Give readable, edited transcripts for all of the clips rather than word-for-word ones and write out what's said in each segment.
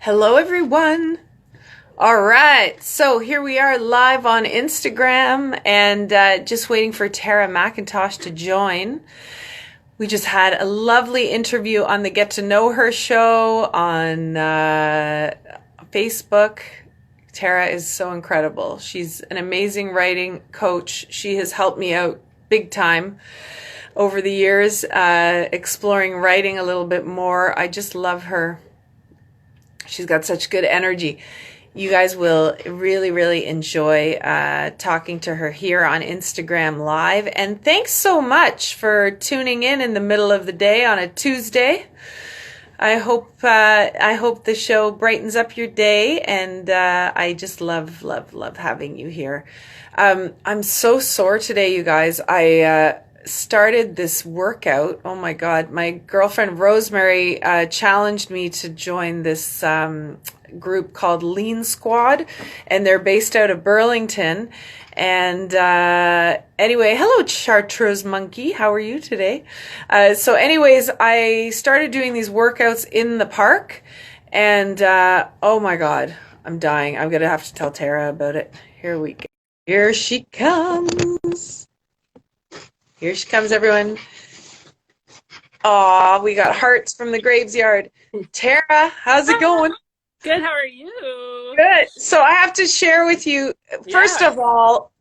Hello, everyone. All right, so here we are live on Instagram and just waiting for Tara MacIntosh to join. We just had a lovely interview on the Get to Know Her show on Facebook. Tara is so incredible. She's an amazing writing coach. She has helped me out big time over the years, exploring writing a little bit more. I just love her. She's got such good energy. You guys will really, really enjoy talking to her here on Instagram Live. And thanks so much for tuning in the middle of the day on a Tuesday. I hope the show brightens up your day, and I just love, love, love having you here. I'm so sore today, you guys. I started this workout. Oh my God. My girlfriend Rosemary challenged me to join this group called Lean Squad, and they're based out of Burlington. And anyway, hello, Chartreuse Monkey. How are you today? So anyways, I started doing these workouts in the park, and oh my God, I'm dying. I'm going to have to tell Tara about it. Here we go. Here she comes. Here she comes, everyone. Aw, we got hearts from the graveyard. Tara, how's it going? Good, how are you? Good. So I have to share with you, first of all,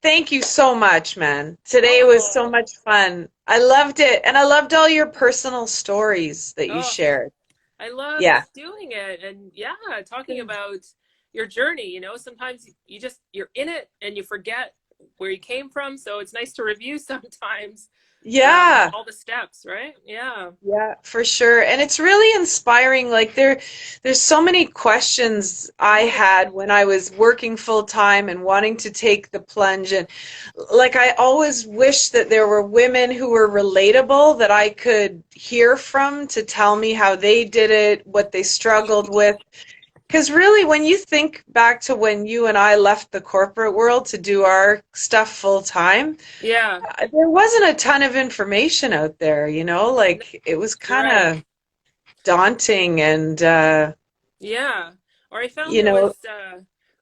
thank you so much, man. Today was so much fun. I loved it. And I loved all your personal stories that you shared. I love doing it. And talking about your journey. Sometimes you're in it and you forget where you came from. So it's nice to review sometimes. All the steps, right? Yeah, for sure. And it's really inspiring. Like there's so many questions I had when I was working full time and wanting to take the plunge, and like I always wish that there were women who were relatable that I could hear from to tell me how they did it, what they struggled with. Because really, when you think back to when you and I left the corporate world to do our stuff full time, there wasn't a ton of information out there, like it was kind of daunting and, or I found there was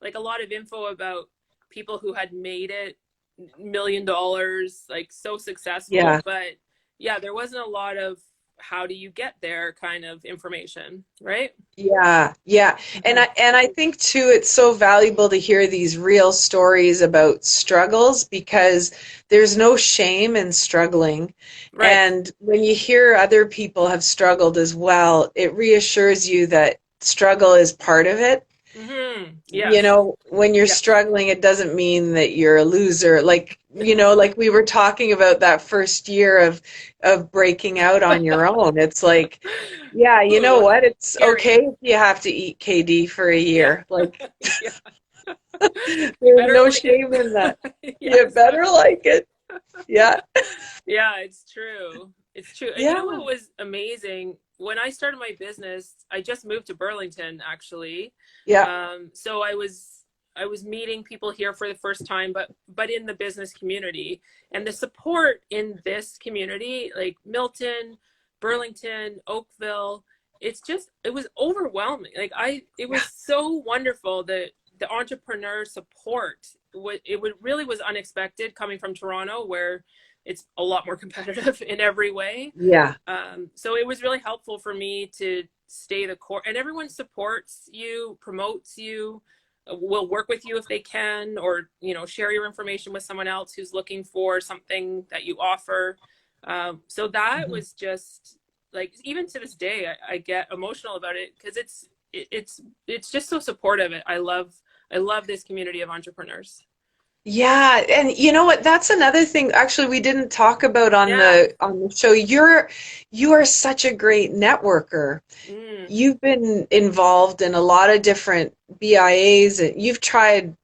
like a lot of info about people who had made it $1 million, like so successful, but there wasn't a lot of how do you get there kind of information, right? And I think too it's so valuable to hear these real stories about struggles, because there's no shame in struggling. And when you hear other people have struggled as well, it reassures you that struggle is part of it. When you're struggling, it doesn't mean that you're a loser. Like, like we were talking about that first year of breaking out on your own. It's like, you know what? It's okay if you have to eat KD for a year. Like, there's no shame in that. You better like it. Yeah, it's true. It's true. And you know what was amazing? When I started my business, I just moved to Burlington, actually. So I was meeting people here for the first time, but in the business community, and the support in this community, like Milton, Burlington, Oakville, it was overwhelming. Like it was so wonderful that the entrepreneur support, really was unexpected coming from Toronto, where it's a lot more competitive in every way. So it was really helpful for me to stay the core, and everyone supports you, promotes you, will work with you if they can, or, share your information with someone else who's looking for something that you offer. So that was just like, even to this day, I get emotional about it, because it's just so supportive. I love this community of entrepreneurs. Yeah, and you know what? That's another thing actually we didn't talk about on the show. You are such a great networker. You've been involved in a lot of different BIAs, and you've tried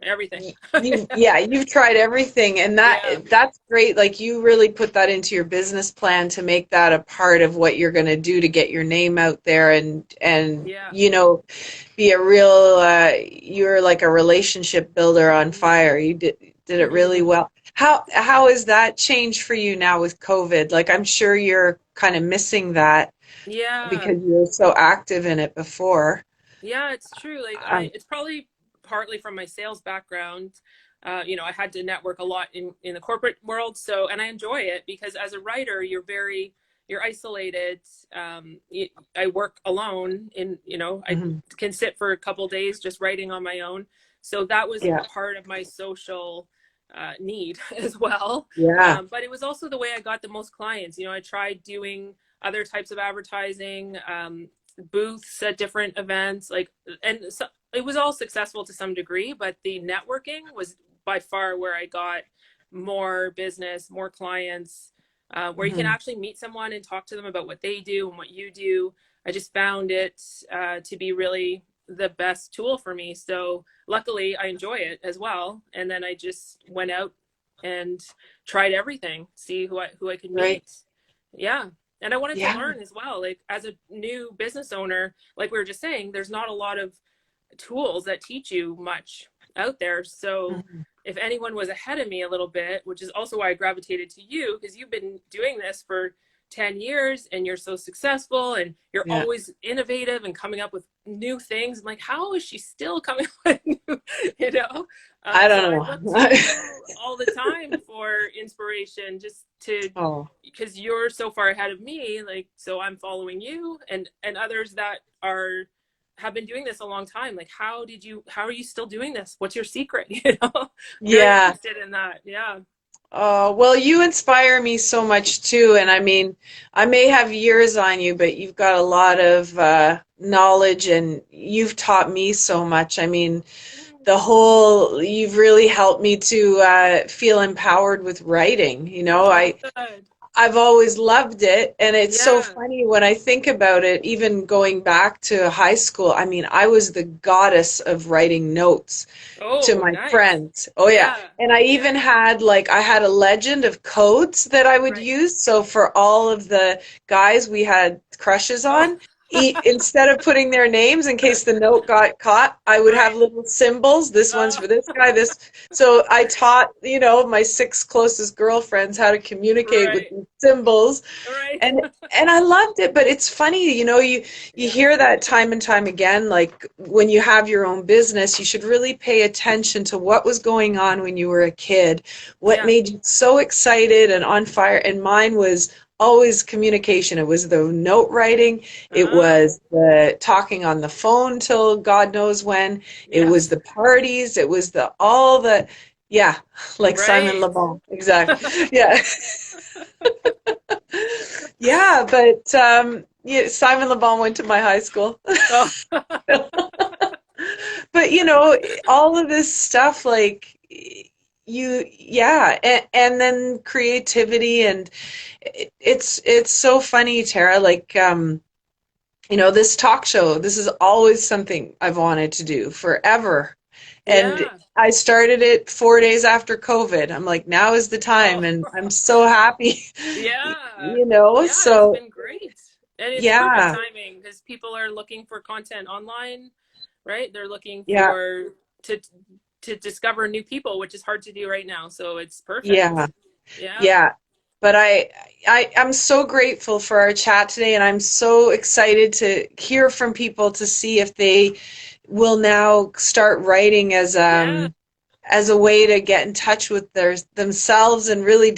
everything. You've tried everything, and that's great. Like, you really put that into your business plan to make that a part of what you're going to do to get your name out there, and be a real you're like a relationship builder on fire. You did it really well. How has that changed for you now with COVID? Like, I'm sure you're kind of missing that Yeah. because you were so active in it before. Yeah, it's true. Like Um, it's probably partly from my sales background. I had to network a lot in the corporate world. So, and I enjoy it because as a writer, you're isolated. I work alone I mhm. can sit for a couple days just writing on my own. So that was Yeah, part of my social need as well. yeah. But it was also the way I got the most clients. I tried doing other types of advertising, booths at different events, and so it was all successful to some degree, but the networking was by far where I got more business, more clients, where you can Mhm. actually meet someone and talk to them about what they do and what you do. I just found it to be really the best tool for me. So luckily I enjoy it as well. And then I just went out and tried everything, see who I could Right. meet. Yeah. And I wanted to Yeah. learn as well. Like as a new business owner, like we were just saying, there's not a lot of tools that teach you much out there. So Mhm. if anyone was ahead of me a little bit, which is also why I gravitated to you, because you've been doing this for 10 years and you're so successful and you're Yeah. always innovative and coming up with new things. I'm like, how is she still coming up with new, you know? I So don't I look to know. you all the time for inspiration, just to, Oh, because you're so far ahead of me, like, so I'm following you and others that have been doing this a long time. Like, how are you still doing this? What's your secret? Very yeah. interested in that. Yeah. Oh, well, you inspire me so much too. And I mean, I may have years on you, but you've got a lot of knowledge and you've taught me so much. I mean, you've really helped me to feel empowered with writing. Oh, good. I've always loved it, and it's so Yeah. funny when I think about it, even going back to high school. I mean, I was the goddess of writing notes to Oh, my nice. friends. Oh yeah. Yeah. And I Yeah. even had I had a legend of codes that I would Right. use. So for all of the guys we had crushes Oh, on, instead of putting their names in case the note got caught, I would have right. little symbols. This one's Oh, for this guy, this. So I taught, my six closest girlfriends how to communicate with right. these symbols, Right. and I loved it. But it's funny, you Yeah. hear that time and time again. Like when you have your own business, you should really pay attention to what was going on when you were a kid, what Yeah. made you so excited and on fire. And mine was always communication. It was the note writing, it Ah, was the talking on the phone till God knows when, it yeah. was the parties, it was the all the yeah, like Simon Right. Le Bon. Exactly. Yeah. Yeah, but yeah, Simon Le Bon went to my high school. Oh, But all of this stuff, like yeah, and then creativity, and it's so funny, Tara. Like this talk show, this is always something I've wanted to do forever. And yeah. I started it 4 days after COVID. I'm like, now is the time, Oh, and I'm so happy. yeah. Yeah, it's So been great. And it's perfect yeah, timing because people are looking for content online, right? They're looking yeah, to to discover new people, which is hard to do right now. So it's yeah, perfect. Yeah. yeah. But I'm so grateful for our chat today, and I'm so excited to hear from people to see if they will now start writing Yeah. as a way to get in touch with themselves and really